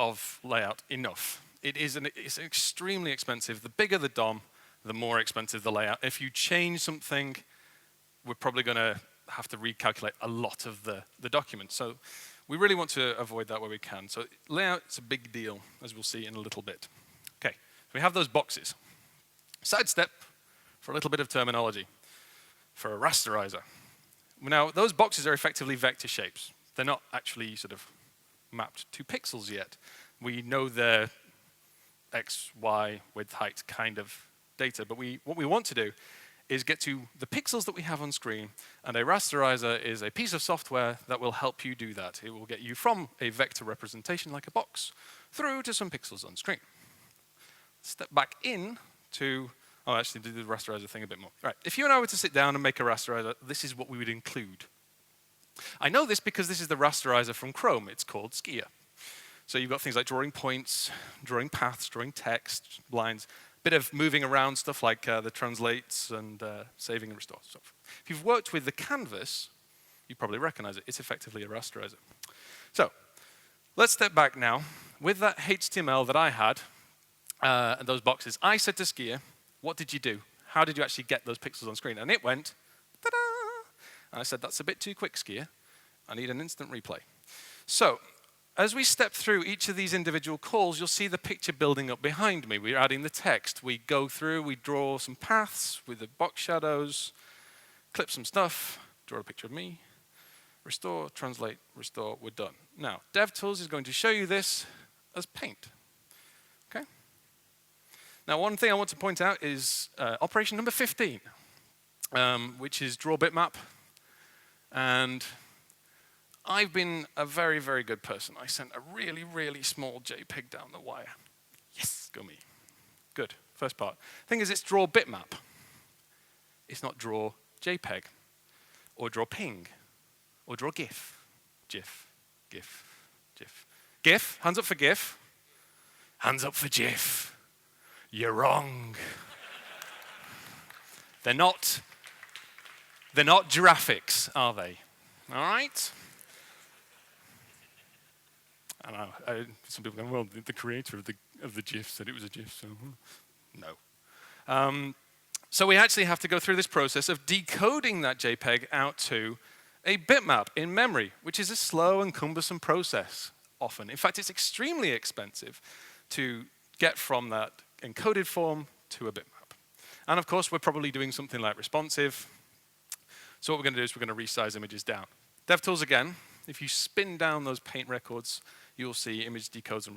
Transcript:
of layout enough. It's extremely expensive. The bigger the DOM, the more expensive the layout. If you change something, we're probably going to have to recalculate a lot of the document. So we really want to avoid that where we can. So layout is a big deal, as we'll see in a little bit. Okay, so we have those boxes. Sidestep for a little bit of terminology for a rasterizer. Now, those boxes are effectively vector shapes. They're not actually sort of mapped to pixels yet. We know they're X, Y, width, height kind of data, but what we want to do is get to the pixels that we have on screen, and a rasterizer is a piece of software that will help you do that. It will get you from a vector representation like a box through to some pixels on screen. Step back in to, oh, actually do the rasterizer thing a bit more. Right, if you and I were to sit down and make a rasterizer, this is what we would include. I know this because this is the rasterizer from Chrome. It's called Skier. So you've got things like drawing points, drawing paths, drawing text, lines, bit of moving around stuff like the translates and saving and restore stuff. If you've worked with the canvas, you probably recognize it. It's effectively a rasterizer. So let's step back now. With that HTML that I had, and those boxes, I said to Skier, what did you do? How did you actually get those pixels on screen? And it went, ta-da! And I said, that's a bit too quick, Skier. I need an instant replay. So as we step through each of these individual calls, you'll see the picture building up behind me. We're adding the text. We go through, we draw some paths with the box shadows, clip some stuff, draw a picture of me, restore, translate, restore, we're done. Now, DevTools is going to show you this as paint. Okay? Now, one thing I want to point out is operation number 15, which is draw bitmap. And I've been a very, very good person. I sent a really, really small JPEG down the wire. Yes, go me. Good, first part. Thing is, it's draw bitmap. It's not draw JPEG, or draw ping, or draw GIF. GIF, GIF, GIF. GIF, hands up for GIF. Hands up for GIF. You're wrong. They're not graphics, are they? All right? I know. Some people go, well, the creator of the GIF said it was a GIF, so no. So we actually have to go through this process of decoding that JPEG out to a bitmap in memory, which is a slow and cumbersome process often. In fact, it's extremely expensive to get from that encoded form to a bitmap. And of course, we're probably doing something like responsive. So what we're going to do is we're going to resize images down. DevTools again, if you spin down those paint records, you'll see image decodes and